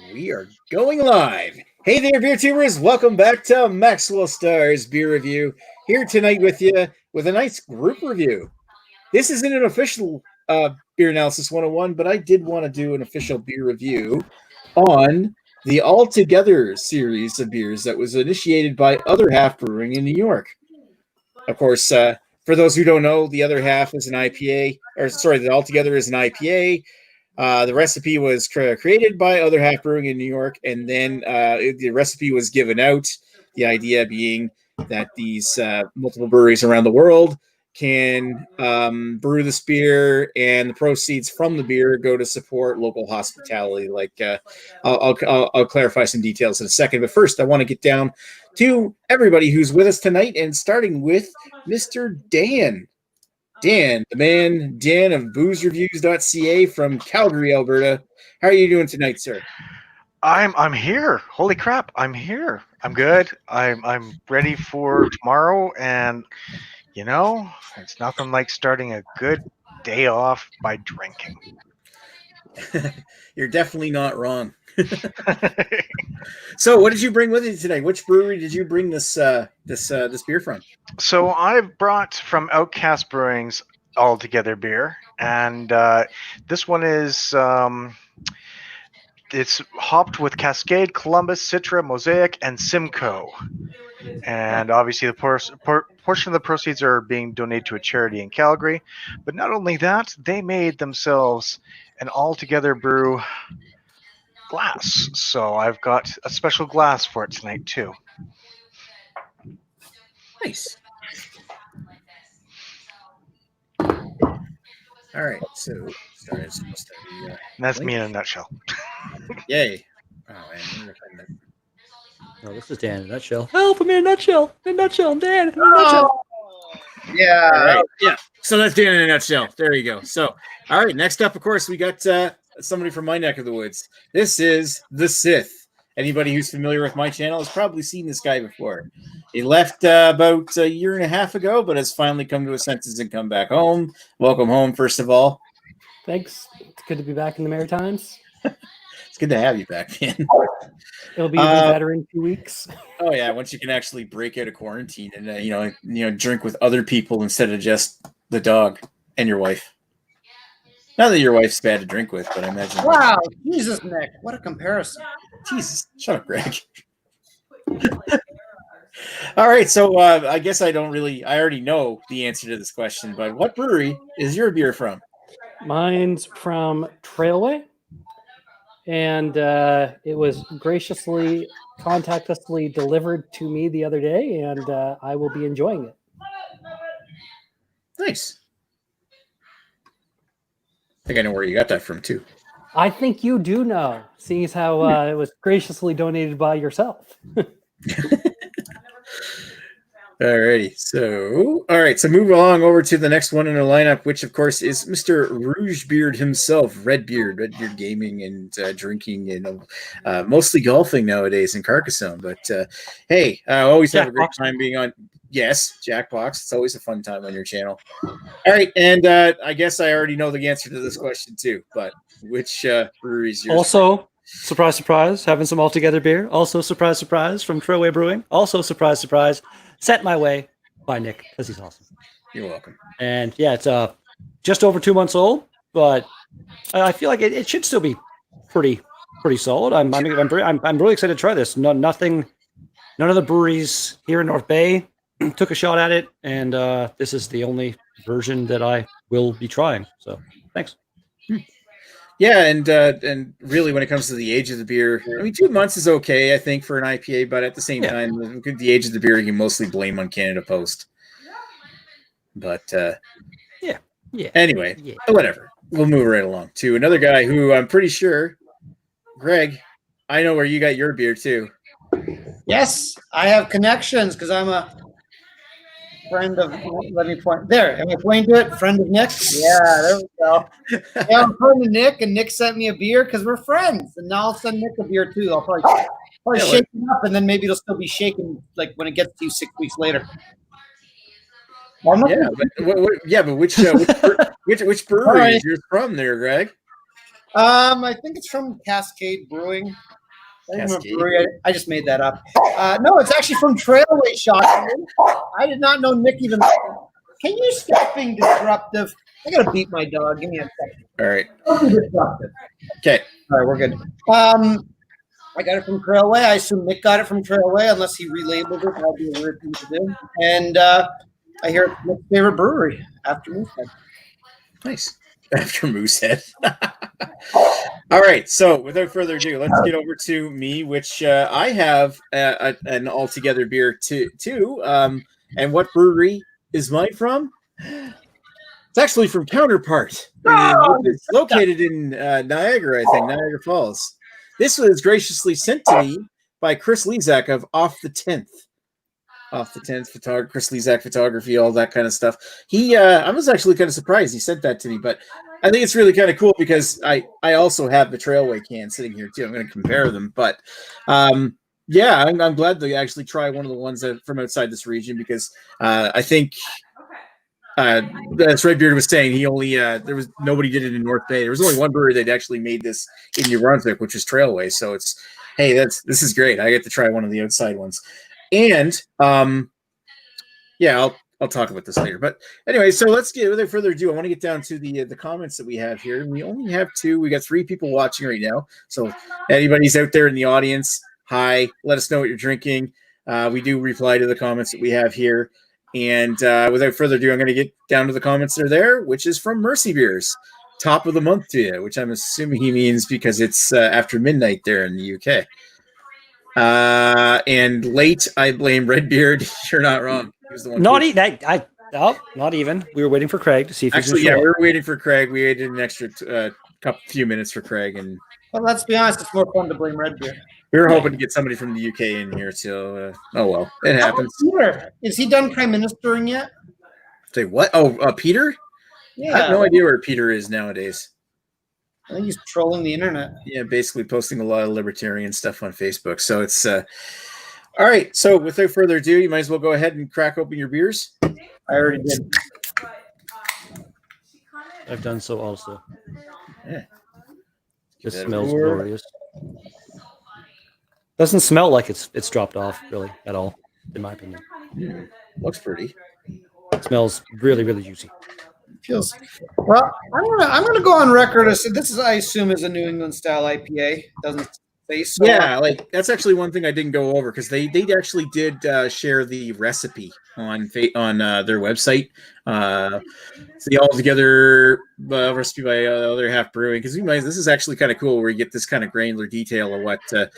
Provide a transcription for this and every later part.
We are going live. Hey there, beer tubers. Welcome back to Maxwell Starr's Beer Review. Here tonight with you with a nice group review. This isn't an official Beer Analysis 101, but I did want to do an official beer review on the All Together series of beers that was initiated by Other Half Brewing in New York. Of course, for those who don't know, the Other Half is an IPA, the All Together is an IPA. The recipe was created by Other Half Brewing in New York, and then the recipe was given out. The idea being that these multiple breweries around the world can brew this beer, and the proceeds from the beer go to support local hospitality. I'll clarify some details in a second, but first I want to get down to everybody who's with us tonight, and starting with Mr. Dan. Dan, the man, Dan of boozereviews.ca from Calgary, Alberta. How are you doing tonight, sir? I'm here. Holy crap, I'm here. I'm good. I'm ready for tomorrow, and it's nothing like starting a good day off by drinking. You're definitely not wrong. So, what did you bring with you today? Which brewery did you bring this beer from? So I've brought from Outcast Brewing's All Together beer, and this one is it's hopped with Cascade, Columbus, Citra, Mosaic, and Simcoe. And obviously, the portion of the proceeds are being donated to a charity in Calgary. But not only that, they made themselves an All Together brew glass. So I've got a special glass for it tonight too. Nice. All right, so sorry, it's supposed to be. That's me in a nutshell. Yay! Oh man, no, this is Dan in a nutshell. Help me in a nutshell! In a nutshell, Dan in a nutshell. Yeah, right. Yeah. So that's Dan in a nutshell. There you go. So, all right. Next up, of course, we got somebody from my neck of the woods. This is the Sith. Anybody who's familiar with my channel has probably seen this guy before. He left about a year and a half ago, but has finally come to his senses and come back home. Welcome home, first of all. Thanks. It's good to be back in the Maritimes. It's good to have you back, man. It'll be even better in 2 weeks. Oh yeah, once you can actually break out of quarantine and drink with other people instead of just the dog and your wife. Not that your wife's bad to drink with, but I imagine. Wow, Jesus, Nick, what a comparison! Jesus, shut up, Greg. All right, so I guess I already know the answer to this question, but what brewery is your beer from? Mine's from Trailway, and it was graciously, contactlessly delivered to me the other day, and I will be enjoying it. Nice. I think I know where you got that from, too. I think you do know, seeing as how it was graciously donated by yourself. Alrighty, so move along over to the next one in the lineup, which of course is Mr. Rougebeard himself, Redbeard Gaming and drinking and mostly golfing nowadays in Carcassonne. But hey, I always have a great time being on. Yes, Jackbox. It's always a fun time on your channel. All right, and I guess I already know the answer to this question too. But which brewery is yours? Also, surprise, surprise, having some All Together beer. Also, surprise, surprise, from Trailway Brewing. Also, surprise, surprise, sent my way by Nick because he's awesome. You're welcome. And yeah, it's just over 2 months old, but I feel like it should still be pretty solid. I'm really excited to try this. None of the breweries here in North Bay took a shot at it, and this is the only version that I will be trying. So thanks. Yeah, and really, when it comes to the age of the beer, I mean, 2 months is okay, I think, for an IPA. But at the same time, the age of the beer you can mostly blame on Canada Post. But anyway, whatever. We'll move right along to another guy who I'm pretty sure, Greg, I know where you got your beer too. Yes, I have connections because I'm a friend of. Let me point there. Am I pointing to it? Friend of Nick. Yeah, there we go. Yeah, I'm pointing to Nick, and Nick sent me a beer because we're friends. And now I'll send Nick a beer too. I'll probably shake it up, and then maybe it'll still be shaken like when it gets to you 6 weeks later. Well, but which brewery is yours from there, Greg? I think it's from Cascade Brewing. Cascade? I just made that up. No, it's actually from Trailway Shockingly. I did not know Nick even. Can you stop being disruptive? I gotta beat my dog. Give me a second. All right. Don't be disruptive. Okay. All right, we're good. I got it from Trailway. I assume Nick got it from Trailway, unless he relabeled it. That'd be a weird thing to do. And I hear it's Nick's favorite brewery after Moosehead. Nice. After Moosehead. All right. So without further ado, let's get over to me, which I have an altogether beer too. And what brewery is mine from? It's actually from Counterpart. It's located in Niagara, I think, Niagara Falls. This was graciously sent to me by Chris Lezak of Off the 10th. Off the 10th, Chris Lezak photography, all that kind of stuff. I was actually kind of surprised he sent that to me, but I think it's really kind of cool because I also have the Trailway can sitting here too. I'm going to compare them, but yeah, I'm glad to actually try one of the ones that from outside this region because I think as Redbeard was saying, he only nobody did it in North Bay. There was only one brewery that actually made this in New Brunswick, which is Trailway. So this is great. I get to try one of the outside ones. And yeah, I'll talk about this later. But anyway, so let's get without further ado. I want to get down to the comments that we have here. We only have 2. We got 3 people watching right now. So anybody's out there in the audience, hi. Let us know what you're drinking. We do reply to the comments that we have here. And without further ado, I'm going to get down to the comments that are there, which is from Mercy Beers. Top of the month to you, which I'm assuming he means because it's after midnight there in the UK. And late, I blame Redbeard. You're not wrong. He was the one. Not even. We were waiting for Craig to see if actually, yeah, we were waiting for Craig. We waited an extra few minutes for Craig, and well, let's be honest, it's more fun to blame Redbeard. We were hoping to get somebody from the UK in here, so oh well, it happens. Peter, is he done prime ministering yet? Say what? Oh, Peter? Yeah, I have no idea where Peter is nowadays. I think he's trolling the internet. Yeah, basically posting a lot of libertarian stuff on Facebook. So it's all right. So without further ado, you might as well go ahead and crack open your beers. I already did. I've done so also. Yeah. Just smells glorious. Doesn't smell like it's dropped off really at all, in my opinion. Looks pretty. It smells really, really juicy. Feels well. I'm gonna go on record as this is, I assume, is a New England style IPA. Doesn't say so. Yeah, like that's actually one thing I didn't go over because they actually did share the recipe on their website. It's the altogether recipe by Other Half Brewing because this is actually kind of cool where you get this kind of granular detail of what it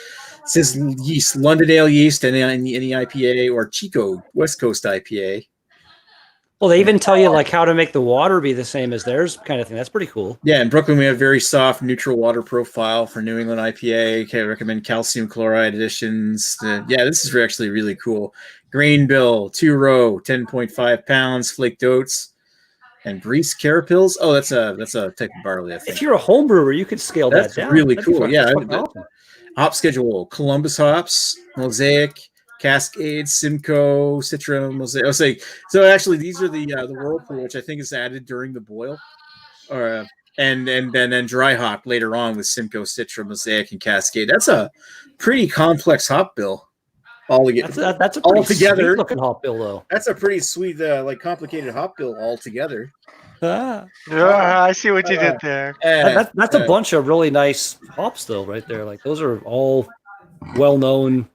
says yeast, Londonale yeast, and any IPA or Chico West Coast IPA. Well, they even tell you like how to make the water be the same as theirs, kind of thing. That's pretty cool. Yeah, in Brooklyn we have very soft, neutral water profile for New England IPA. Okay, I recommend calcium chloride additions. Yeah, this is actually really cool. Grain bill, 2-row, 10.5 pounds, flaked oats, and Breeze Carapils. Oh, that's a type of barley, I think. If you're a home brewer, you could scale that down. Really That'd cool. Yeah, awesome. Hop schedule: Columbus hops, Mosaic, Cascade, Simcoe, Citra, Mosaic. So actually, these are the Whirlpool, which I think is added during the boil, and then dry hop later on with Simcoe, Citra, Mosaic, and Cascade. That's a pretty complex hop bill. That's a pretty sweet looking hop bill, though. That's a pretty sweet, complicated hop bill altogether. Yeah, I see what you did there. That's a bunch of really nice hops, though, right there. Like those are all well-known,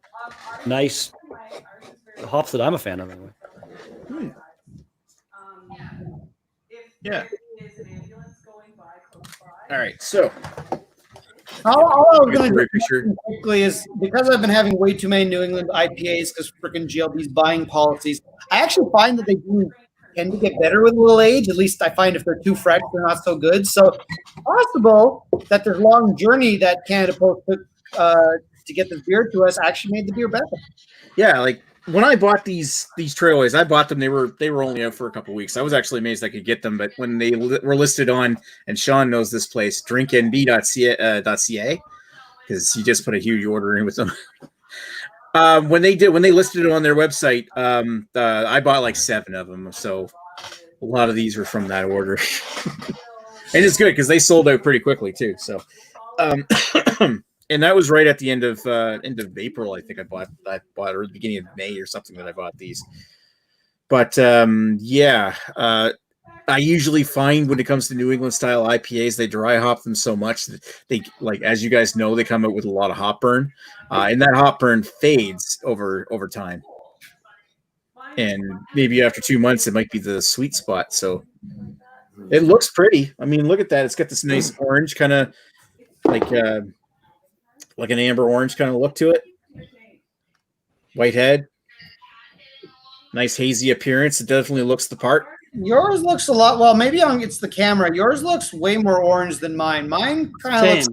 nice hops that I'm a fan of. Anyway. Yeah. All right, so all I was going to do quickly is because I've been having way too many New England IPAs because freaking GLB's buying policies. I actually find that they do tend to get better with a little age. At least I find if they're too fresh, they're not so good. So it's possible that this long journey that Canada Post took to get this beer to us actually made the beer better. Yeah, like when I bought these Trailways, I bought them. They were only out for a couple of weeks. I was actually amazed I could get them, but when they were listed on, and Sean knows this place, drinknb.ca, because he just put a huge order in with them. When they listed it on their website, I bought like 7 of them. So a lot of these were from that order. And it's good because they sold out pretty quickly too. So, and that was right at the end of April. I think I bought or the beginning of May or something that I bought these. But I usually find when it comes to New England style IPAs, they dry hop them so much that they, like, as you guys know, they come out with a lot of hop burn, and that hop burn fades over time. And maybe after 2 months, it might be the sweet spot. So it looks pretty. I mean, look at that. It's got this nice orange kind of like an amber orange kind of look to it. White head. Nice hazy appearance. It definitely looks the part. Yours looks a lot. Well, maybe it's the camera. Yours looks way more orange than mine. Mine kind of looks.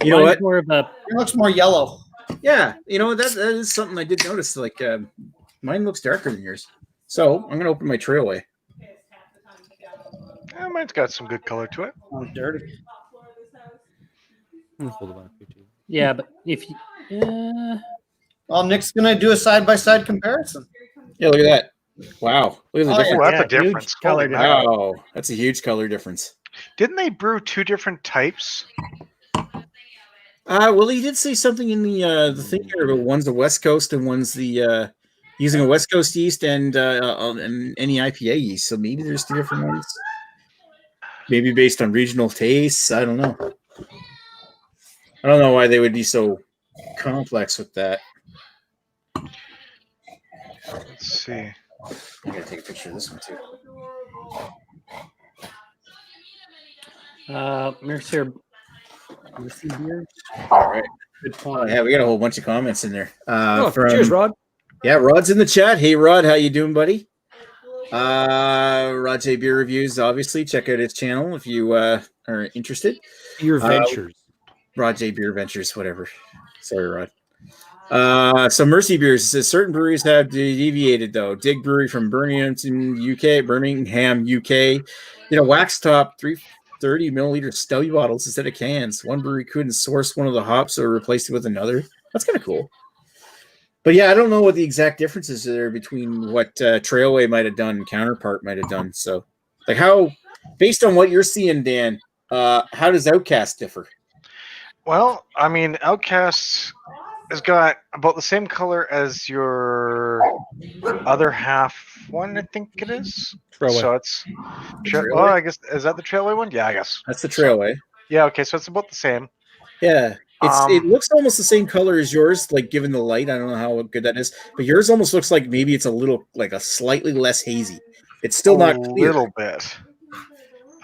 You know what? More of a, It looks more yellow. Yeah, you know that is something I did notice. Like mine looks darker than yours. So I'm gonna open my Trailway. Yeah, mine's got some good color to it. Oh, dirty. yeah, but if you, Well, Nick's gonna do a side-by-side comparison. Yeah, look at that. Wow, look at the Oh, difference. Oh, that's Yeah, a difference. huge color Holy difference. mackerel. Wow, that's a huge color difference. Didn't they brew 2 different types? Well, he did say something in the thing here about one's the West Coast and one's the using a West Coast yeast and any IPA yeast. So maybe there's 2 different ones. Maybe based on regional tastes. I don't know. I don't know why they would be so complex with that. Let's see. I gotta take a picture of this one too. Mercer beer. All right. Good Oh, point. yeah, we got a whole bunch of comments in there. Cheers, Rod. Yeah, Rod's in the chat. Hey, Rod, how you doing, buddy? Rod J Beer Reviews, obviously. Check out his channel if you are interested. Beer Ventures. Rod J Beer Ventures, whatever. Sorry, Rod. So Mercy Beers says certain breweries have deviated though. Dig Brewery from Birmingham, UK. Wax top 330 milliliter stubby bottles instead of cans. One brewery couldn't source one of the hops or replaced it with another. That's kind of cool. But yeah, I don't know what the exact differences are between what Trailway might have done and Counterpart might have done. So, like, how, based on what you're seeing, Dan, how does Outcast differ? Well, I mean, Outcast has got about the same color as your Other Half one, I think it is. Trailway. So it's. Trailway? Well, I guess, is that the Trailway one? Yeah, I guess. That's the Trailway. Yeah, okay, so it's about the same. Yeah. It looks almost the same color as yours, like given the light. I don't know how good that is, but yours almost looks like maybe it's a slightly less hazy. It's still not A clear. little bit.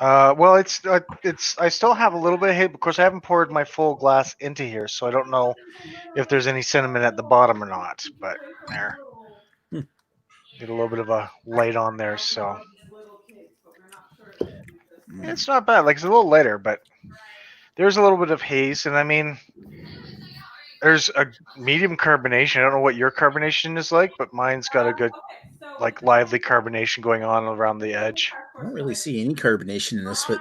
Well, it's I still have a little bit of hate. Of course, I haven't poured my full glass into here, so I don't know if there's any cinnamon at the bottom or not. But there, get a little bit of a light on there, so it's not bad. Like, it's a little lighter, but there's a little bit of haze, and I mean, there's a medium carbonation. I don't know what your carbonation is like, but mine's got a good, like, lively carbonation going on around the edge. I don't really see any carbonation in this, but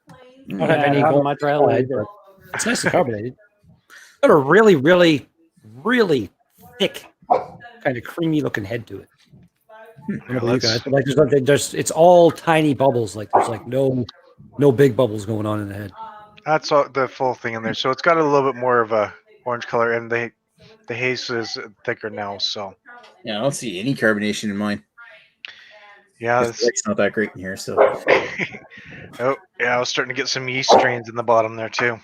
I don't have any not going much on my either. side, but it's nicely carbonated. Got a really, really, really thick, kind of creamy looking head to it. I don't know about you guys, but like it's all tiny bubbles. Like there's like no big bubbles going on in the head. That's all, the full thing in there. So it's got a little bit more of a orange color, and the haze is thicker now. So yeah, I don't see any carbonation in mine. yeah, The light's not that great in here, so oh yeah, I was starting to get some yeast strains in the bottom there too.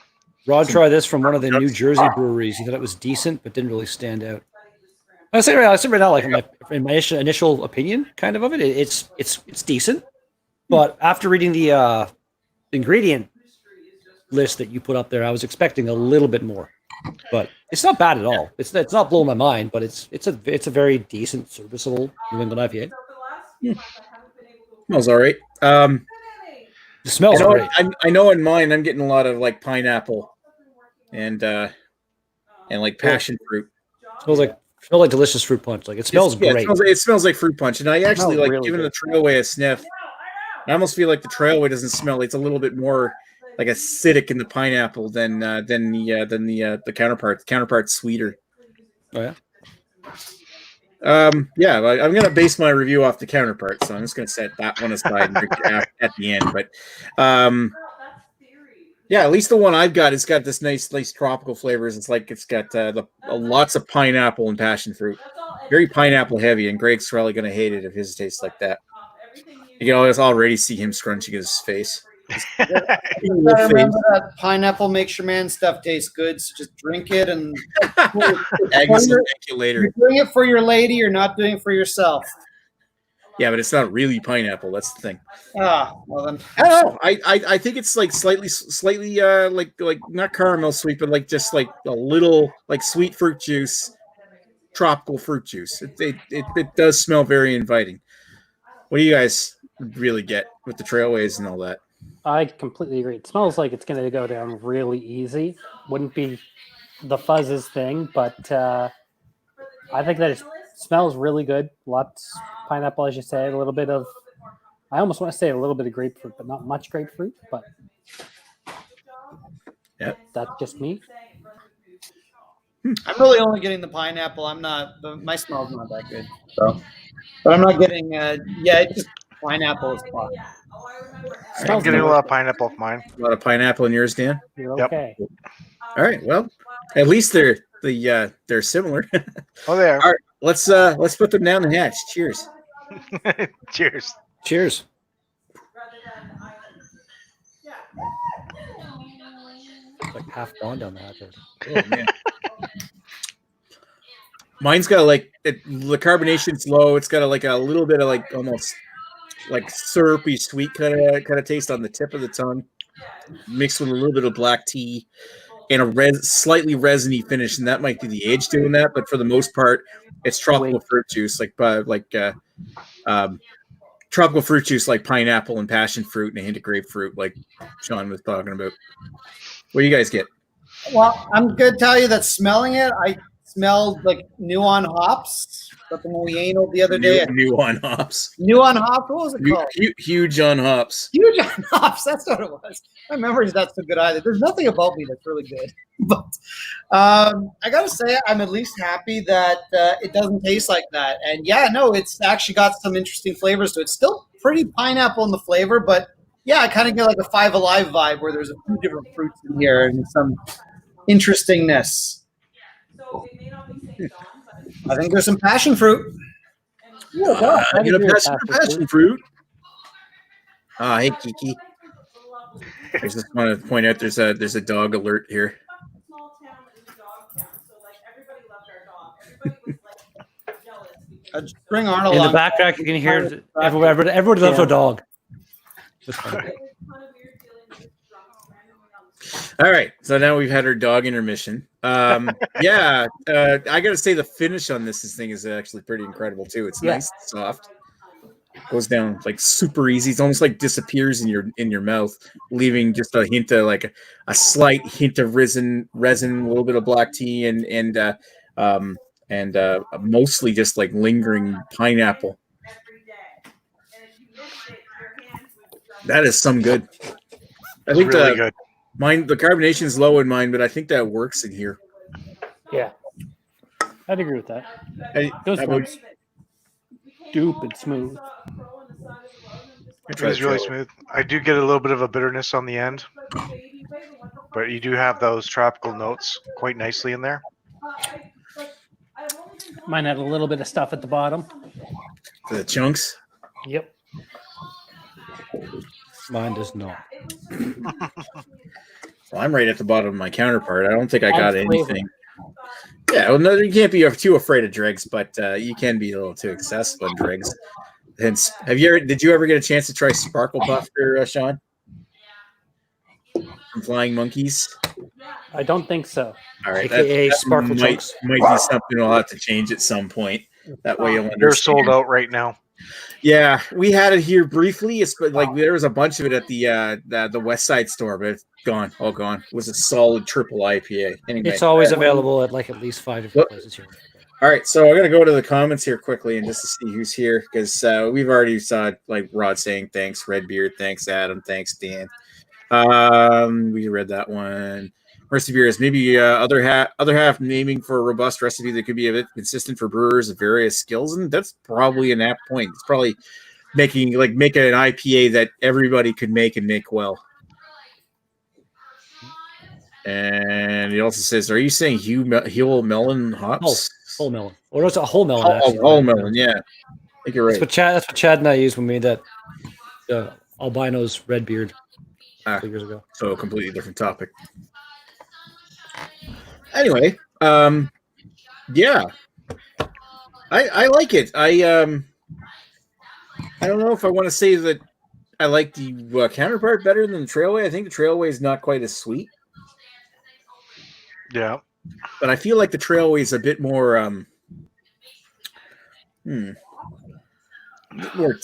Rod tried this from one of the New Jersey breweries. He thought it was decent, but didn't really stand out. I say right now, like in my initial opinion, kind of it, it's decent. But after reading the ingredient list that you put up there, I was expecting a little bit more. But it's not bad at all. It's not blowing my mind, but it's a very decent, serviceable New England IPA. smells all right. The smells are great. I know in mine I'm getting a lot of like pineapple and like passion fruit. Smells like delicious fruit punch. Like it smells great. It smells like fruit punch, and I actually Smells like really giving good. the Trailway a sniff. I almost feel like the Trailway doesn't smell. It's a little bit more like acidic in the pineapple than the counterpart. The counterpart's sweeter. Oh yeah. Yeah, I'm going to base my review off the counterpart, so I'm just going to set that one aside and drink it at the end. But yeah, at least the one I've got, it's got this nice tropical flavors. It's like it's got lots of pineapple and passion fruit, very pineapple heavy. And Greg's probably going to hate it if his tastes like that. You can already see him scrunching his face. You gotta remember that pineapple makes your man stuff taste good. So just drink it and Agnes will thank you later. you're doing it for your lady. You're not doing it for yourself. Yeah, but it's not really pineapple. That's the thing. Ah, well then. I don't know. I think it's like slightly like not caramel sweet, but like just like a little like sweet fruit juice, tropical fruit juice. It does smell very inviting. What do you guys really get with the trailways and all that? I completely agree. It smells like it's going to go down really easy. Wouldn't be the fuzzes thing, but I think that it smells really good. Lots pineapple, as you say, a little bit of, I almost want to say a little bit of grapefruit, but not much grapefruit. But yeah, that's just me. I'm really only getting the pineapple. I'm not. My smell's not that good. So, but I'm not getting. It's just pineapple is fine. I'm getting a lot of pineapple off mine. A lot of pineapple in yours, Dan. You're Yep. okay. All right. Well, at least they're similar. Oh, they are. All right. Let's put them down the hatch. Cheers. Cheers. Cheers. It's like half gone down the hatch. Oh, man. Mine's got the carbonation's low. It's got a little bit of like almost like syrupy sweet kind of taste on the tip of the tongue, mixed with a little bit of black tea and a slightly resiny finish. And that might be the age doing that, but for the most part, it's tropical fruit juice, tropical fruit juice like pineapple and passion fruit and a hint of grapefruit, like Sean was talking about. What do you guys get? Well, I'm going to tell you that smelling it, I smelled like new on hops. Something we anal the other day. New on hops. New on hops. What was it called? Huge on hops. Huge on hops. That's what it was. My memory's not so good either. There's nothing about me that's really good. But I got to say, I'm at least happy that it doesn't taste like that. And yeah, no, it's actually got some interesting flavors to it. It's still pretty pineapple in the flavor, but yeah, I kind of get like a Five Alive vibe where there's a few different fruits in here and some interestingness. I think there's some passion fruit. Passion fruit. Hey Kiki. I just want to point out there's a dog alert here. Bring Arnold In the on. background, you can hear everybody loves a dog. All right, so now we've had our dog intermission. I gotta say the finish on this thing is actually pretty incredible too. It's nice and soft. Goes down like super easy. It's almost like disappears in your mouth, leaving just a hint of like a slight hint of resin, a little bit of black tea, and mostly just like lingering pineapple. That is some good. I think really good. The carbonation is low in mine, but I think that works in here. Yeah, I'd agree with that. Hey, Those ones stupid smooth. It is really smooth. I do get a little bit of a bitterness on the end, but you do have those tropical notes quite nicely in there. Mine had a little bit of stuff at the bottom. The chunks. Yep. Mine does not. Well, I'm right at the bottom of my counterpart. I don't think I got flavor. anything. Yeah, well, no, you can't be too afraid of dregs, but you can be a little too excessive on dregs. Hence, did you ever get a chance to try Sparkle Puff, Sean? From Flying Monkeys? I don't think so. All right, AKA that Sparkle Chunks. might be something we'll have to change at some point. That way you'll understand. They're sold out right now. Yeah, we had it here briefly. It's like there was a bunch of it at the West Side store, but it's gone, all gone. It was a solid triple IPA. Anyway, It's always available at like at least 5 different places here. all right, so I'm gonna go to the comments here quickly and just to see who's here because we've already saw like Rod saying thanks, Redbeard, thanks Adam, thanks Dan. We read that one. recipe beer is maybe other half naming for a robust recipe that could be a bit consistent for brewers of various skills, and that's probably an apt point. It's probably making an IPA that everybody could make and make well. And he also says, "Are you saying Huel melon hops? Whole melon, or it's a whole melon. Actually, Whole melon, yeah. I think you're right. That's what Chad and I used when we made that albino's red beard 2 years ago. So a completely different topic. Anyway, yeah, I like it. I don't know if I want to say that I like the counterpart better than the Trailway. I think the Trailway is not quite as sweet. Yeah. But I feel like the Trailway is a bit more more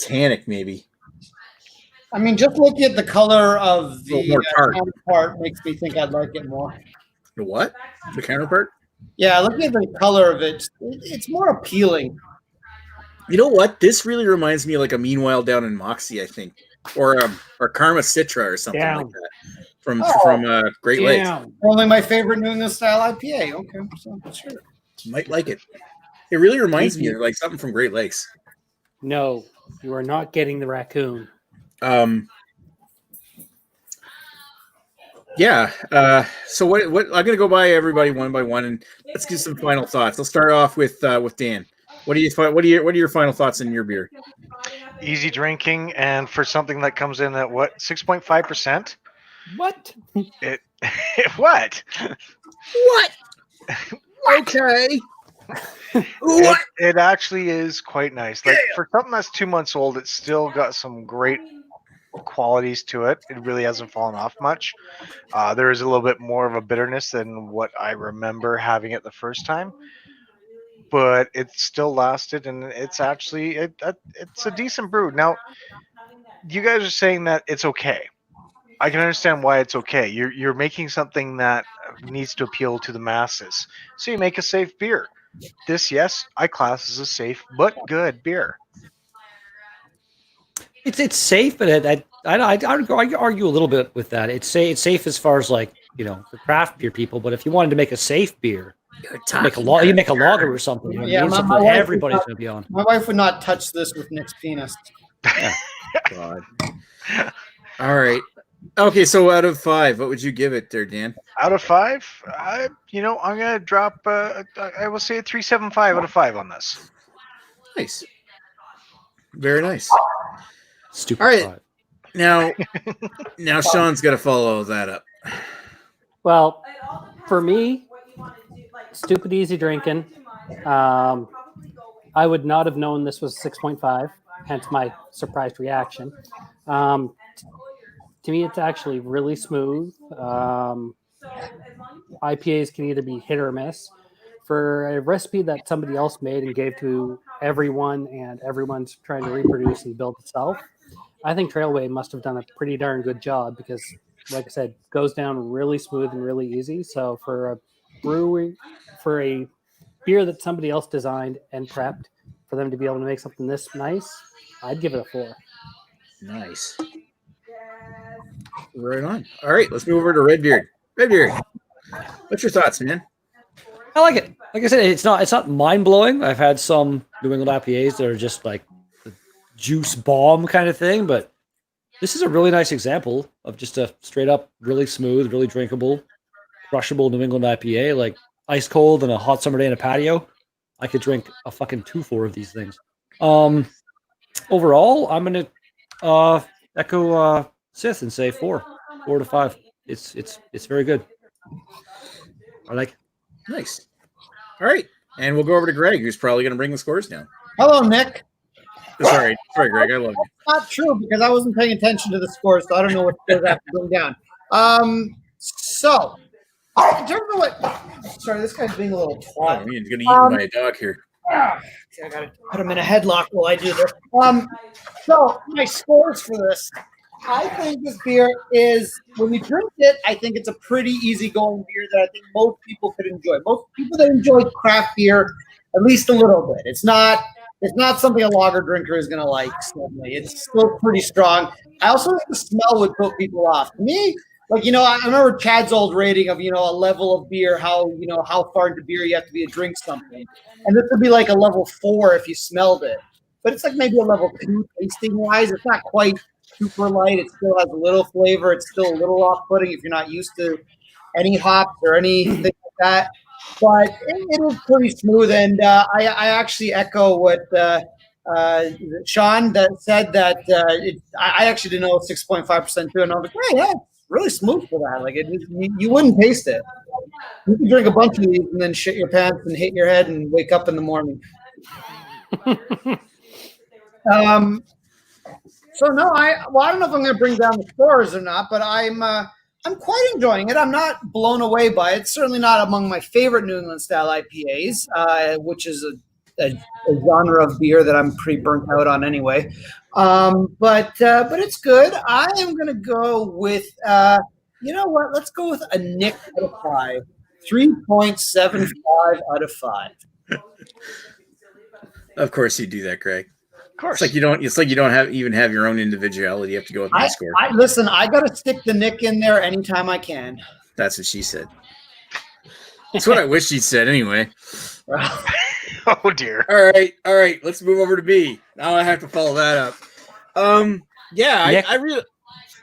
tannic, maybe. I mean, just looking at the color of the more tart. counterpart makes me think I'd like it more. The what? The counterpart? Yeah, looking at the color of it, it's more appealing. You know what? This really reminds me of like a Meanwhile down in Moxie, I think, or Karma Citra or something like that from Great Lakes. Only my favorite New England style IPA. Okay, so sure. Might like it. It really reminds me of like something from Great Lakes. No, you are not getting the raccoon. Yeah. So what I'm gonna go by everybody one by one, and let's give some final thoughts. I'll start off with Dan. What are your final thoughts in your beer? Easy drinking, and for something that comes in at what 6.5%. What? It what? What? Okay. What? It actually is quite nice. Like for something that's 2 months old, it's still got some great qualities to it. It really hasn't fallen off much. There is a little bit more of a bitterness than what I remember having it the first time, but it still lasted, and it's actually it's a decent brew. Now, you guys are saying that it's okay. I can understand why it's okay. You're making something that needs to appeal to the masses, so you make a safe beer. This, yes, I class as a safe but good beer. It's safe, but I'd argue a little bit with that. It's safe as far as like for craft beer people. But if you wanted to make a safe beer, you make a lager or something. Something everybody's going to be on. My wife would not touch this with Nick's penis. Yeah. God. All right. Okay, so out of 5, what would you give it there, Dan? Out of 5, I'm gonna drop. I will say a 3.75 out of 5 on this. Nice. Very nice. Stupid. All right. Now Sean's got to follow that up. Well, for me, stupid easy drinking. I would not have known this was 6.5, hence my surprised reaction. To me, it's actually really smooth. IPAs can either be hit or miss. For a recipe that somebody else made and gave to everyone, and everyone's trying to reproduce and build itself, I think Trailway must have done a pretty darn good job because, like I said, goes down really smooth and really easy. So for a beer that somebody else designed and prepped, for them to be able to make something this nice, I'd give it a 4. Nice. Right on. All right, let's move over to Redbeard. Redbeard, what's your thoughts, man? I like it. Like I said, it's not mind blowing. I've had some New England IPAs that are just like the juice bomb kind of thing, but this is a really nice example of just a straight up, really smooth, really drinkable, crushable New England IPA. Like ice cold on a hot summer day in a patio, I could drink a fucking 2-4 of these things. Overall, I'm gonna echo Sith and say 4 to 5. It's very good. I like it. Nice. All right, and we'll go over to Greg, who's probably going to bring the scores down. Hello, Nick. Sorry, Greg. I love you. Not true because I wasn't paying attention to the scores, so I don't know what scores I have to bring down. So in terms of what, sorry, this guy's being a little twat. Oh, he's going to eat by a dog here. I gotta put him in a headlock while I do this. So my scores for this. I think this beer is, when you drink it, I think it's a pretty easygoing beer that I think most people could enjoy. Most people that enjoy craft beer, at least a little bit. It's not something a lager drinker is gonna like. Certainly, it's still pretty strong. I also think the smell would put people off. To me, like, I remember Chad's old rating of, a level of beer, how far into beer you have to be to drink something. And this would be like a level 4 if you smelled it. But it's like maybe a level 2 tasting wise. It's not quite super light. It still has a little flavor. It's still a little off-putting if you're not used to any hops or anything like that. But it is pretty smooth. And I actually echo what Sean that said that I actually didn't know 6.5% too. And I was like, hey, yeah, it's really smooth for that. Like you wouldn't taste it. You can drink a bunch of these and then shit your pants and hit your head and wake up in the morning. So no, I don't know if I'm going to bring down the scores or not, but I'm quite enjoying it. I'm not blown away by it. It's certainly not among my favorite New England style IPAs, which is a genre of beer that I'm pretty burnt out on anyway. But it's good. I am going to go with you know what? Let's go with a Nick out of 5, 3.75 out of 5. Of course you do that, Greg. Of course. It's like you don't have your own individuality. You have to go with my score. Listen, I got to stick the Nick in there anytime I can. That's what she said. That's what I wish she'd said anyway. Oh dear. All right. Let's move over to B. Now I have to follow that up. Yeah, Nick, I really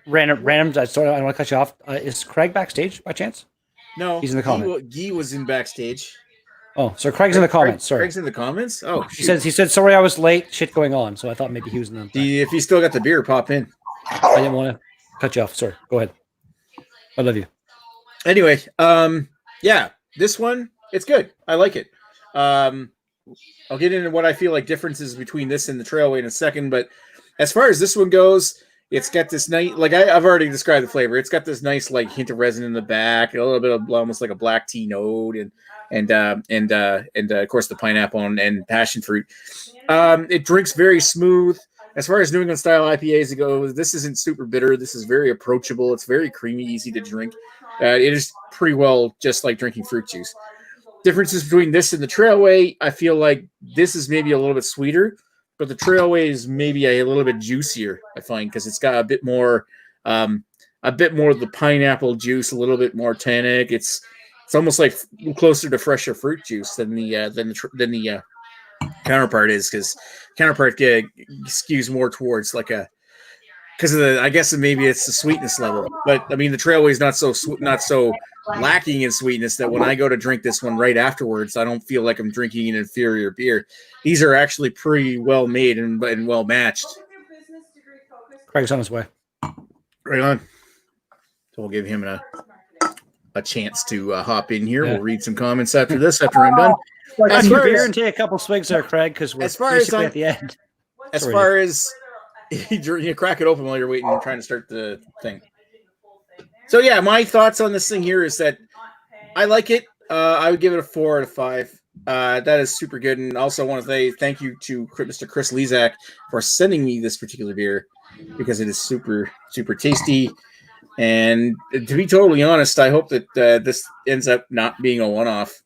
random. I don't want to cut you off. Is Craig backstage by chance? no. He's in the comment. Guy was in backstage. Oh, so Craig's in the comments. Sorry, Craig's in the comments. Oh, he said sorry I was late. Shit going on. So I thought maybe he was in the. If you still got the beer, pop in. I didn't want to cut you off. Sorry. Go ahead. I love you. Anyway, yeah, this one it's good. I like it. I'll get into what I feel like differences between this and the Trailway in a second, but as far as this one goes, it's got this nice, like I've already described the flavor. It's got this nice like hint of resin in the back, a little bit of almost like a black tea note, and of course the pineapple and passion fruit. It drinks very smooth. As far as New England style IPAs go, this isn't super bitter. This is very approachable. It's very creamy, easy to drink. It is pretty well just like drinking fruit juice. Differences between this and the Trailway, I feel like this is maybe a little bit sweeter, but the Trailway is maybe a little bit juicier, I find, because it's got a bit more of the pineapple juice, a little bit more tannic. It's almost like closer to fresher fruit juice than the counterpart is, because counterpart skews more towards like because of I guess maybe it's the sweetness level, but I mean the Trailway is not so lacking in sweetness that when I go to drink this one right afterwards, I don't feel like I'm drinking an inferior beer. These are actually pretty well made and well matched. Craig's on his way. Right on. So we'll give him a chance to hop in here. Yeah. We'll read some comments after this, after I'm done. As your beer and take a couple swigs there, Craig, because we're basically at the end. As far as you crack it open while you're waiting and trying to start the thing. So yeah, my thoughts on this thing here is that I like it. I would give it a 4 out of 5. That is super good. And also want to say thank you to Mr. Chris Lezak for sending me this particular beer because it is super, super tasty. And to be totally honest, I hope that this ends up not being a one-off.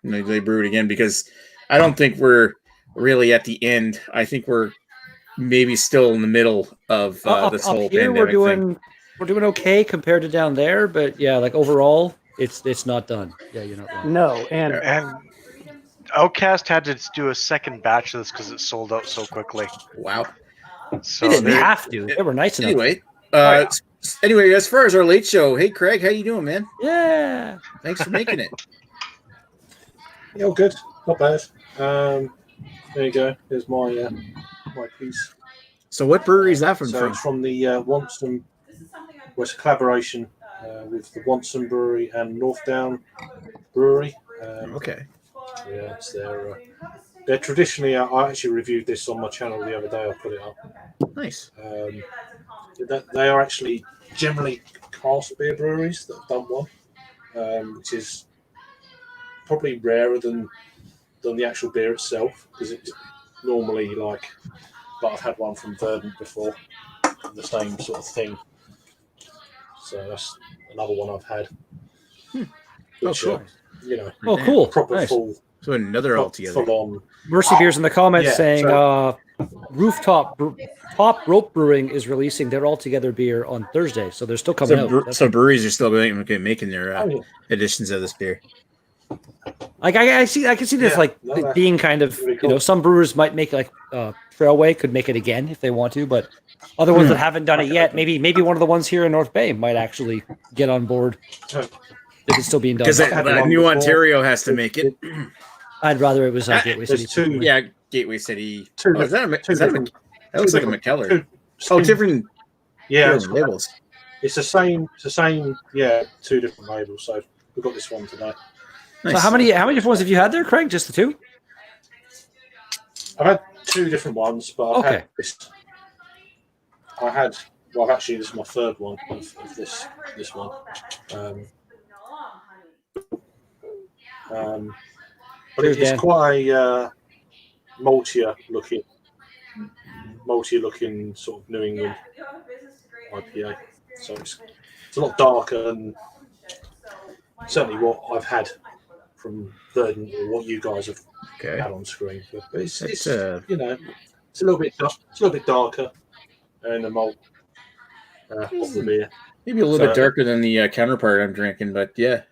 They brew it again, because I don't think we're really at the end. I think we're maybe still in the middle of this whole here pandemic thing. We're doing okay compared to down there, but yeah, like overall, it's not done. Yeah, you're not wrong. No, and Outcast had to do a second batch of this because it sold out so quickly. Wow. So They didn't have to. They were nice enough. Anyway, as far as our late show, hey Craig, how you doing, man? Yeah. Thanks for making it. Yeah, good. Not bad. There you go. There's my piece. So what brewery is that from? So it's from the Wanson. Well, it's a collaboration with the Wanson Brewery and North Down Brewery. Okay. Yeah, it's they're traditionally. I actually reviewed this on my channel the other day. I put it up. Nice. They are actually generally cask beer breweries that have done one, which is probably rarer than the actual beer itself, because it's normally like. But I've had one from Verdant before, the same sort of thing. So that's another one I've had. Which, cool. Cool. Proper Nice. full. So another altogether. Full on. Mercy Beer's in the comments saying Top Rope Brewing is releasing their All Together beer on Thursday, so they're still coming out. So breweries are still making their Oh, yeah. editions of this beer. Like I can see this being kind of really cool. some brewers might make like Trailway could make it again if they want to, but other ones that haven't done it yet, maybe one of the ones here in North Bay might actually get on board. If it's still being done. Because New Ontario has to make it. I'd rather it was Gateway City. Yeah, Gateway City. Two, Oh, that looks like a McKellar. Two Different. Yeah, labels. It's the same. Yeah, two different labels. So we've got this one today. Nice. So how many different ones have you had there, Craig? Just the two? I've had two different ones, but I've had this. Actually, this is my third one of this one. But it's quite a maltier looking sort of New England IPA. So it's a lot darker than certainly what I've had from Verdant or what you guys have had on screen. But it's it's a little bit darker in the malt of the beer. Maybe a little bit darker than the counterpart I'm drinking, but yeah.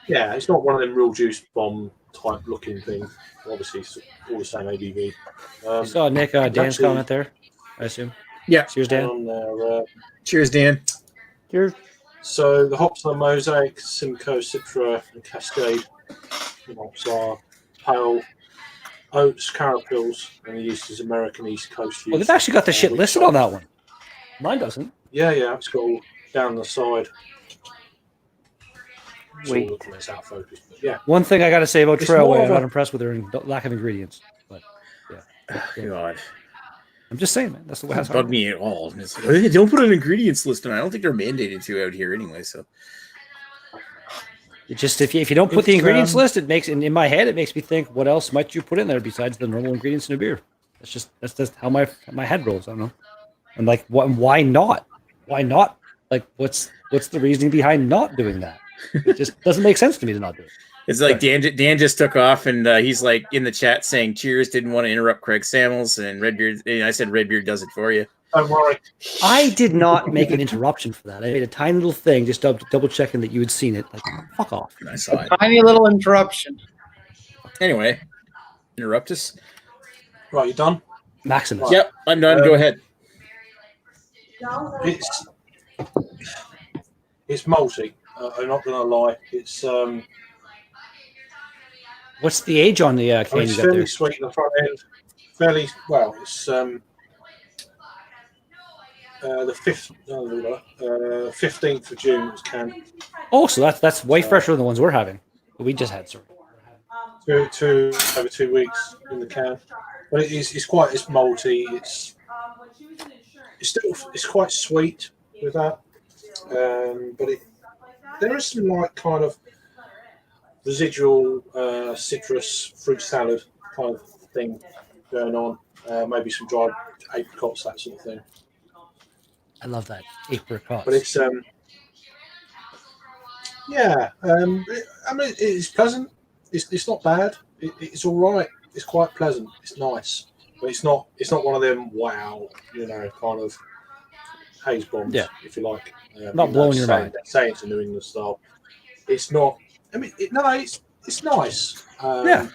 Yeah, it's not one of them real juice bomb type looking things. Obviously, it's all the same ABV. You saw Nick Dan's comment there, I assume. Yeah. Cheers, Dan. Cheers, Dan. Cheers. So the hops are Mosaic, Simcoe, Citra, and Cascade. The hops are pale oats, carapils, and the yeast is American East Coast yeast. Well, they've actually got the shit listed on that one. Mine doesn't. Yeah, it's got all down the side. Wait. It's out of focus, but yeah. One thing I got to say about Trailway, I'm not impressed with their lack of ingredients. But yeah. God. I'm just saying, man. That's the way it bug me at all. Don't put an ingredients list on. I don't think they're mandated to out here anyway. So, it just if you don't put the ingredients list, it makes in my head it makes me think, what else might you put in there besides the normal ingredients in a beer? That's just how my head rolls. I don't know. I'm like, why not? Why not? Like, what's the reasoning behind not doing that? It just doesn't make sense to me to not do it. It's like Dan just took off, and he's like in the chat saying, "Cheers." Didn't want to interrupt Craig Samuels, and Redbeard. And I said, "Redbeard does it for you." Don't worry. I did not make an interruption for that. I made a tiny little thing, just double checking that you had seen it. Like, fuck off. I saw it. Tiny little interruption. Anyway, interrupt us. Right, you done? Maximus. Right. Yep, I'm done. Go ahead. It's malty. I'm not going to lie. It's what's the age on the can it's you got fairly there? sweet in the front end. Fairly well. It's the 15th of June. It was canned. Oh, so that's way fresher than the ones we're having. We just had sort of. Over 2 weeks in the can, but it's malty. It's quite sweet with that, but there is some like kind of residual citrus fruit salad kind of thing going on. Maybe some dried apricots, that sort of thing. I love that apricots. But it's it's pleasant. It's not bad. It's all right. It's quite pleasant. It's nice, but it's not one of them wow, kind of haze bombs, if you like. Not blowing your mind. Say it's a New England style. It's not. I mean, it's nice. I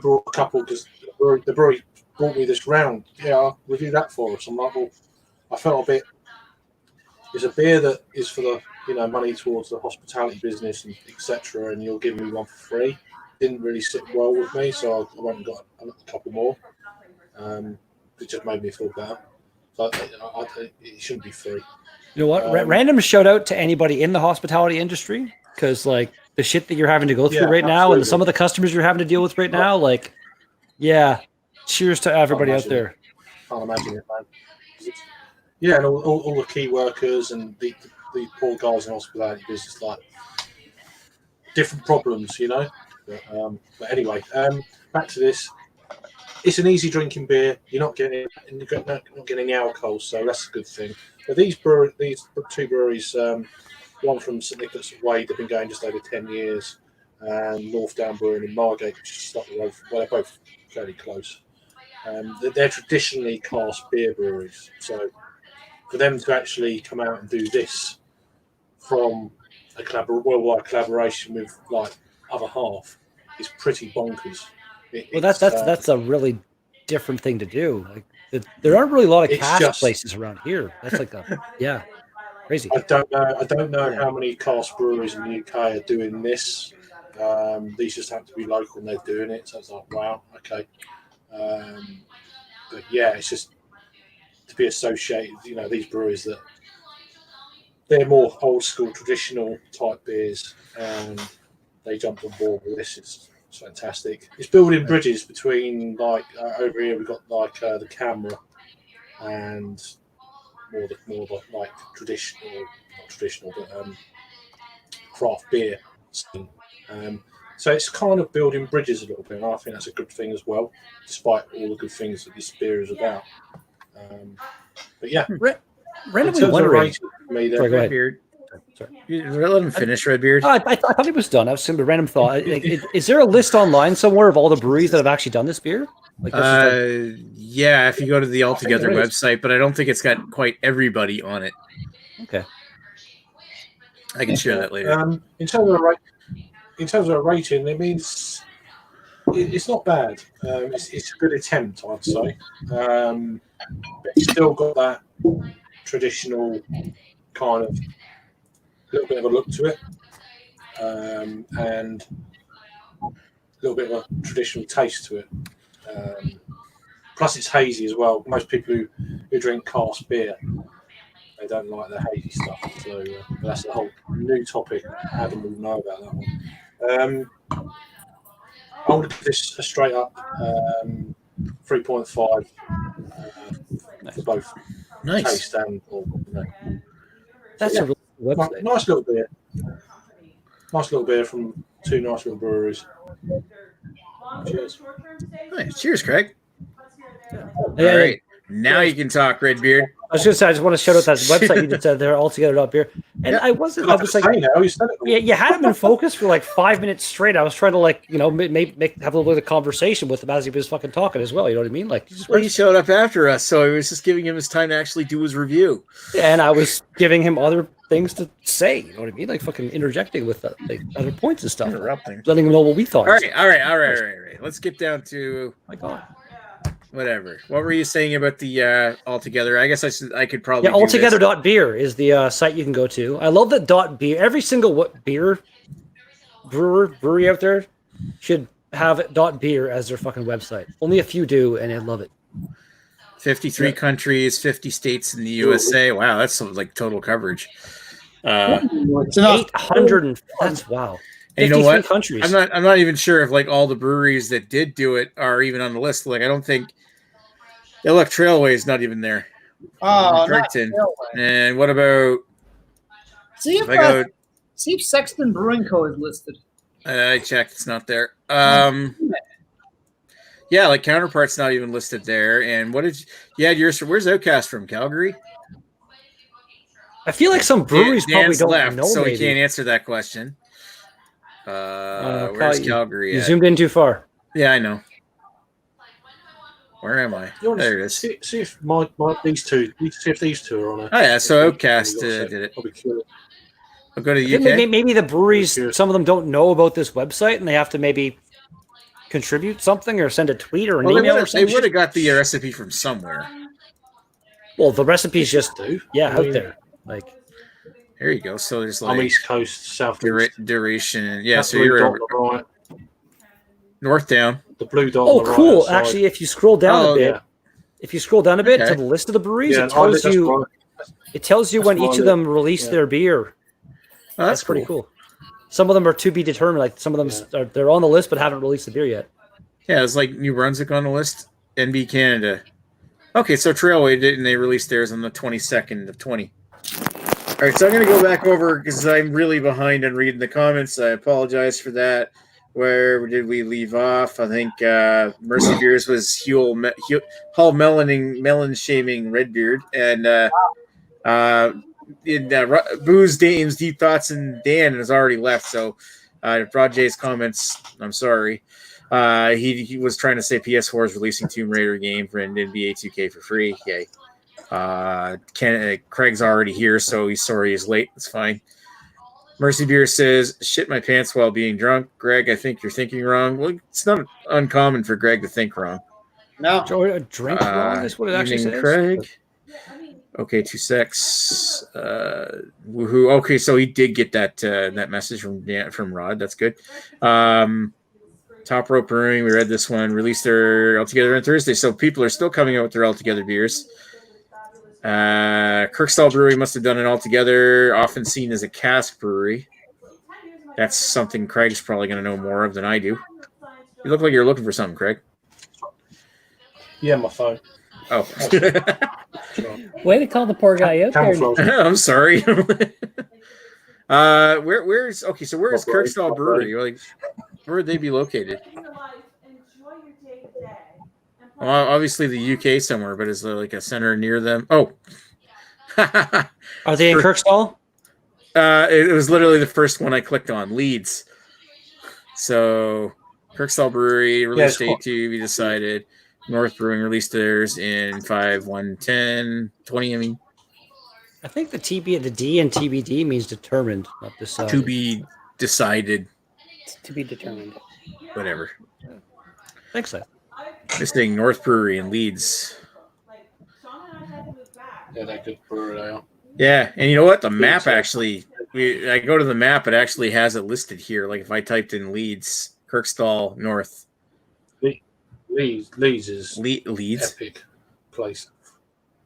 brought a couple because the brewery brought me this round. Yeah, review that for us. I'm like, well, I felt a bit. It's a beer that is for the money towards the hospitality business and etc. And you're giving me one for free. Didn't really sit well with me, so I went and got a couple more. It just made me feel better. So it shouldn't be free. You know what? Random shout out to anybody in the hospitality industry, because like the shit that you're having to go through right now, and some of the customers you're having to deal with right now, like, cheers to everybody out there. Can't imagine it, man. Yeah, and all the key workers and the poor guys in hospitality business, like different problems, But anyway, back to this. It's an easy drinking beer. You're not getting any alcohol, so that's a good thing. But these two breweries, one from St Nicholas of Wade, they've been going just over 10 years, and North Down Brewing in Margate, which is up the road. Well, they're both fairly close. They're traditionally cask beer breweries. So for them to actually come out and do this from a worldwide collaboration with like Other Half is pretty bonkers. Well, that's a really different thing to do. Like there aren't really a lot of cask places around here. That's like crazy. I don't know how many cask breweries in the UK are doing this. These just happen to be local and they're doing it. So it's like, wow, okay. But yeah, it's just to be associated. These breweries that they're more old school, traditional type beers, and they jumped on board with this. It's fantastic. It's building bridges between over here we've got the camera and more like traditional, not traditional, but craft beer scene. So it's kind of building bridges a little bit, and I think that's a good thing as well, despite all the good things that this beer is about. But yeah, Randomly wondering. Sorry, go ahead. Redbeard. Sorry. Let him finish, Redbeard. I thought he was done. I was a random thought. Is there a list online somewhere of all the breweries that have actually done this beer? Yeah, if you go to the Altogether website, but I don't think it's got quite everybody on it. Okay. I can share that later. In terms of a rating, it means it's not bad. It's a good attempt, I'd say. But it's still got that traditional kind of little bit of a look to it, and a little bit of a traditional taste to it. Plus, it's hazy as well. Most people who drink cask beer, they don't like the hazy stuff. So that's a whole new topic. Adam will know about that one. I would give this a straight up 3.5 for both taste and That's a really nice little beer. Nice little beer from two nice little breweries. Cheers. Nice. Cheers, Craig. All right. Now you can talk, Redbeard. I was going to say, I just want to shout out that website you just said there, Altogether.beer. And I was like, you had him in focus for like 5 minutes straight. I was trying to have a little bit of conversation with him as he was fucking talking as well. You know what I mean? Like, he showed up after us, so I was just giving him his time to actually do his review. Yeah, and I was giving him other things to say. You know what I mean? Like fucking interjecting with other points and stuff. Interrupting. Letting him know what we thought. All right. Let's get down to my God. Whatever. What were you saying about the Altogether? I guess I could probably. Yeah, altogether.beer is the site you can go to. I love that .beer. Every single brewery out there should have .beer as their fucking website. Only a few do, and I love it. 53 countries, 50 states in the USA. Wow, that's like total coverage. 800 that's wow. And you know what? Countries. I'm not even sure if like all the breweries that did do it are even on the list. Like I don't think. Yeah, look, Trailway is not even there. Oh, Drigton. And what about? See if Sexton Brewing Co. is listed. I checked; it's not there. Yeah, like Counterpart's not even listed there. And what did you had yours? Where's Outcast from? Calgary. I feel like some breweries Dan's probably left, don't know. So maybe. he can't answer that question. Where's Calgary? You zoomed in too far. Yeah, I know. Where am I? There it is. See if these two are on it. Oh yeah, so Outcast did it. I'll go to the UK. Maybe the breweries, some of them don't know about this website, and they have to maybe contribute something or send a tweet or an email or something. They would have got the recipe from somewhere. Well, the recipe's just out there. Like, here you go. So there's like I'm East Coast, South duration. Yeah, so you're right. North down. The blue dot. Oh, cool! Actually, if you scroll down a bit, to the list of the breweries, it tells you when each of them released their beer. Oh, that's pretty cool. Some of them are to be determined. Like some of them they're on the list but haven't released the beer yet. Yeah, it's like New Brunswick on the list. NB Canada. Okay, so Trailway didn't they release theirs on the 22nd of 20. All right, so I'm going to go back over because I'm really behind on reading the comments. I apologize for that. Where did we leave off? I think Mercy Beers was Hull melon shaming Redbeard, and Booze Dames Deep Thoughts and Dan has already left. So Rod J's comments, I'm sorry. He was trying to say PS4 is releasing Tomb Raider game for an NBA 2K for free. Yay. Craig's already here, so he's sorry he's late. It's fine. Mercy Beer says, shit my pants while being drunk. Greg, I think you're thinking wrong. Well, it's not uncommon for Greg to think wrong. No. Drink wrong is what it actually says. Craig. Okay, 2 secs. Woohoo. Okay, so he did get that message from Rod. That's good. Top Rope Brewing, we read this one. Released their Altogether on Thursday, so people are still coming out with their Altogether beers. Kirkstall Brewery must have done it Altogether, often seen as a cask brewery. That's something Craig's probably going to know more of than I do. You look like you're looking for something, Craig. Yeah, my phone. Oh. Way to call the poor guy out there. I'm sorry. Where's Kirkstall Brewery? Like, where would they be located? Well, obviously the UK somewhere, but is there like a center near them? Oh. Are they in Kirkstall? It was literally the first one I clicked on, Leeds. So Kirkstall Brewery released date to be decided. North Brewing released theirs in 5/1/10/20. I mean, I think the D and TBD means determined, not decided. To be decided. To be determined. Whatever. Thanks, so. This thing, North Brewery in Leeds. Yeah, they're good brewery. They are. Yeah, and you know what? The map actually, I go to the map, it actually has it listed here. Like if I typed in Leeds, Kirkstall North. Leeds is Leeds epic place.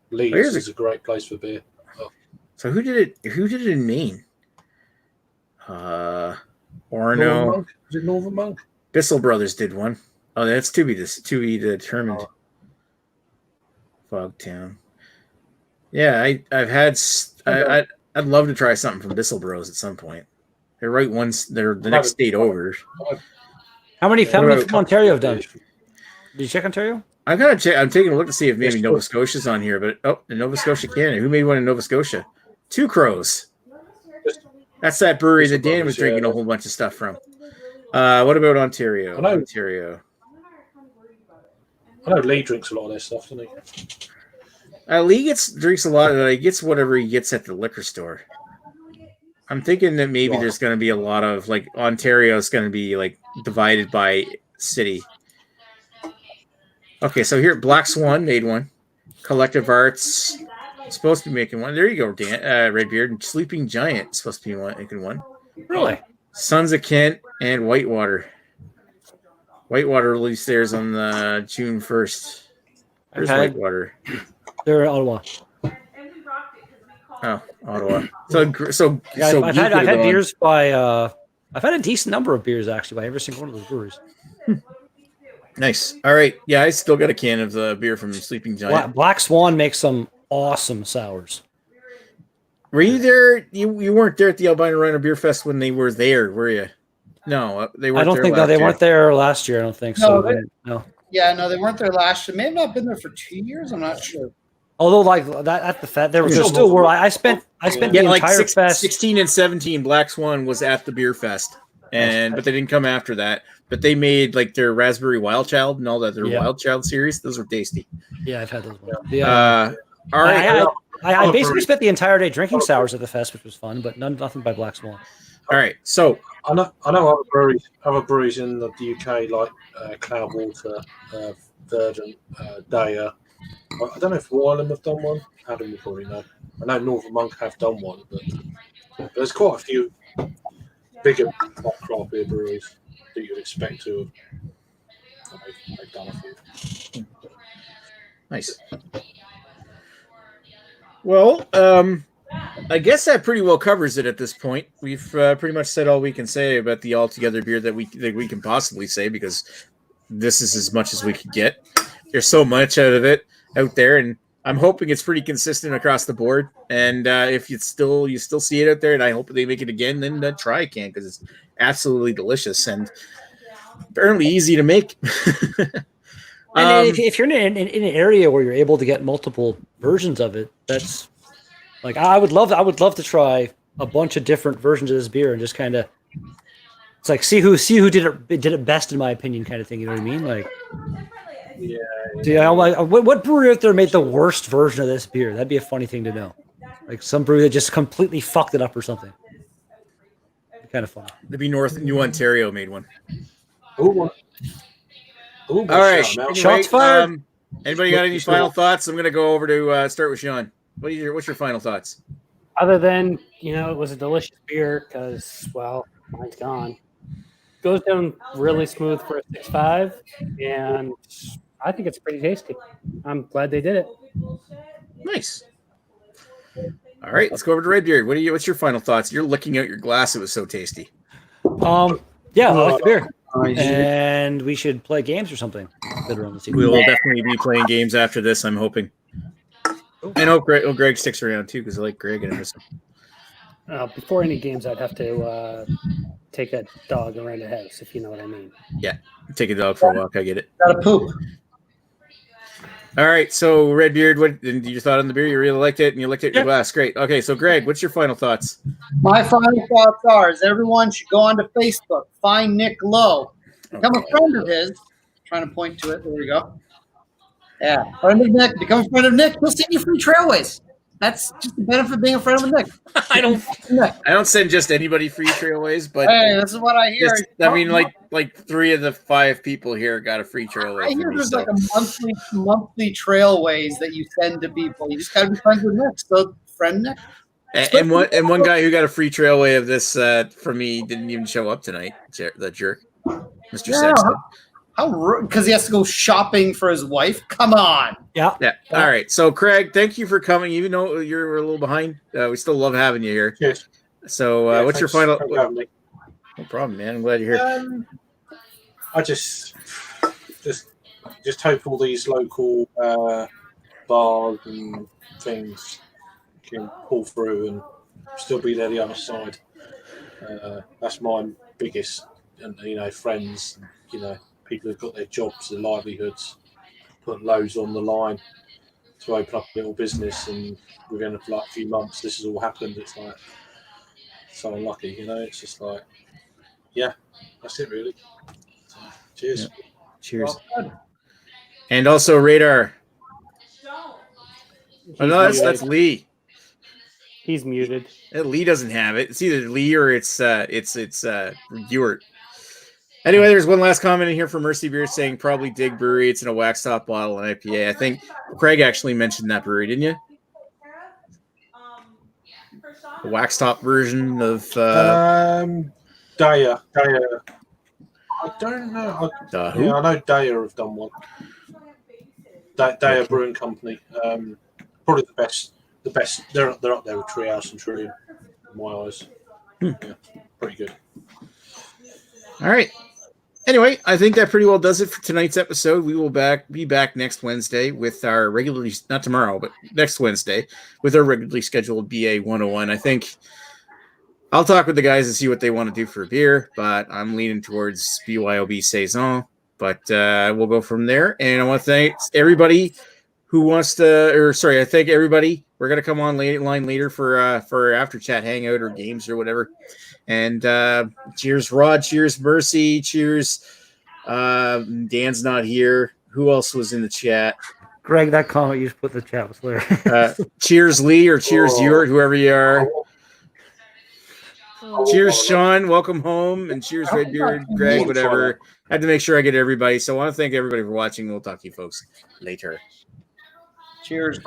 Leeds is a great place for beer. Oh. So who did it? Who did it in Maine? Orono. Is it Northern Monk? Bissell Brothers did one. Oh, that's to be determined. Oh. Fogtown. Yeah, I've had. I'd love to try something from Bissell Bros at some point. They're right ones. They're the next state over. How many from Ontario have done? Did you check Ontario? I gotta check. I'm taking a look to see if maybe Nova Scotia's on here, but the Nova Scotia Canada. Who made one in Nova Scotia? Two Crows. That's that brewery that Dan was drinking a whole bunch of stuff from. What about Ontario? Ontario. I know Lee drinks a lot of their stuff, doesn't he? Lee drinks a lot of it. He gets whatever he gets at the liquor store. I'm thinking that maybe there's going to be a lot of like Ontario is going to be like divided by city. Okay, so here Black Swan made one. Collective Arts supposed to be making one. There you go, Dan. Redbeard and Sleeping Giant supposed to be making one. Really? Sons of Kent and Whitewater. Whitewater released theirs on June 1st. Where's Whitewater? They're in Ottawa. Oh, Ottawa. I've had beers by. I've had a decent number of beers actually by every single one of those breweries. Nice. All right. Yeah, I still got a can of the beer from Sleeping Giant. Black Swan makes some awesome sours. Were you there? You weren't there at the Albino Runner Beer Fest when they were there, were you? No, they weren't. I don't think they weren't there last year. I don't think so. No. Yeah, no, they weren't there last year. May have not been there for 2 years. I'm not sure. Although, like that at the fest, there still were. I spent the entire fest. 16 and 17. Black Swan was at the beer fest, but they didn't come after that. But they made like their Raspberry Wild Child and all that. Their Wild Child series. Those were tasty. Yeah, I've had those ones. All right. I basically spent the entire day drinking sours at the fest, which was fun, but nothing by Black Swan. All right, so I know other breweries in the UK like Cloudwater, Verdant, Daya. I don't know if Wylam have done one. Adam will probably know. I know Northern Monk have done one, but there's quite a few bigger craft beer breweries that you'd expect to have. They've done a few. Nice. Well, I guess that pretty well covers it at this point. We've pretty much said all we can say about the Altogether beer that we can possibly say, because this is as much as we could get. There's so much out of it out there, and I'm hoping it's pretty consistent across the board. And if you still see it out there, and I hope they make it again, then try a can, because it's absolutely delicious and apparently easy to make. And if you're in an area where you're able to get multiple versions of it, that's like I would love to try a bunch of different versions of this beer and just kind of It's like see who did it best in my opinion, kind of thing. You know what I mean? Like, what brewery out there made the worst version of this beer? That'd be a funny thing to know. Like some brewery that just completely fucked it up or something. Kind of funny. It'd be New Ontario made one. All right, shots fired. Anybody got any final thoughts? I'm gonna go over to start with Sean. What's your final thoughts? Other than, it was a delicious beer because, well, mine's gone. Goes down really smooth for a 6.5, and I think it's pretty tasty. I'm glad they did it. Nice. All right, let's go over to Redbeard. What's your final thoughts? You're licking out your glass. It was so tasty. Yeah, I like the beer. And we should play games or something. We will definitely be playing games after this, I'm hoping. And Greg sticks around too, because I like Greg and I miss him. Before any games, I'd have to take a dog around the house, if you know what I mean. Yeah, take a dog for a walk. I get it. Gotta poop. All right, so Redbeard, what you thought on the beer? You really liked it, and you licked it in your glass. Great. Okay, so Greg, what's your final thoughts? My final thoughts are: is everyone should go onto Facebook, find Nick Lowe, become a friend of his. Trying to point to it. There we go. Yeah, friend of Nick. Become a friend of Nick. He'll send you free trailways. That's just the benefit of being a friend of Nick. I don't send just anybody free trailways, but hey, this is what I hear. Like 3 of the 5 people here got a free trailway. I hear there's like a monthly trailways that you send to people. You just gotta be friends with Nick. So friend Nick. And one guy who got a free trailway of this from me didn't even show up tonight. The jerk, Mr. Sexton. How rude, because he has to go shopping for his wife? Come on. Yeah. All right. So, Craig, thank you for coming. Even though you're a little behind, we still love having you here. Yes. So, what's your final? No problem, man. I'm glad you're here. I just hope all these local bars and things can pull through and still be there the other side. That's my biggest, and friends, people who've got their jobs, their livelihoods, put loads on the line to open up a little business, and within a few months, this has all happened. It's like so unlucky, It's just like, yeah, that's it really. So, cheers. Yeah. Cheers. And also Radar. Oh no, that's Lee. He's muted. Lee doesn't have it. It's either Lee or it's Ewart. Anyway, there's one last comment in here from Mercy Beer saying probably Dig Brewery. It's in a wax top bottle and IPA. I think Craig actually mentioned that brewery, didn't you? The wax top version of Daya. I don't know. I know Daya have done one. Daya Brewing Company. Probably the best. They're up there with Treehouse and Trillium, in my eyes. Yeah, pretty good. All right. Anyway, I think that pretty well does it for tonight's episode. We will be back next Wednesday with our not tomorrow, but next Wednesday with our regularly scheduled BA 101. I think I'll talk with the guys and see what they want to do for a beer, but I'm leaning towards BYOB Saison. But we'll go from there. And I want to thank everybody who wants to, I thank everybody. We're going to come on line later for after chat hangout or games or whatever. And cheers, Rod. Cheers, Mercy. Cheers. Dan's not here. Who else was in the chat? Greg, that comment you just put in the chat was hilarious. Cheers, Lee, or cheers, Ewart, whoever you are. Cheers, Sean. Welcome home. And cheers, Redbeard, Greg, whatever. I had to make sure I get everybody. So I want to thank everybody for watching. We'll talk to you folks later. Cheers.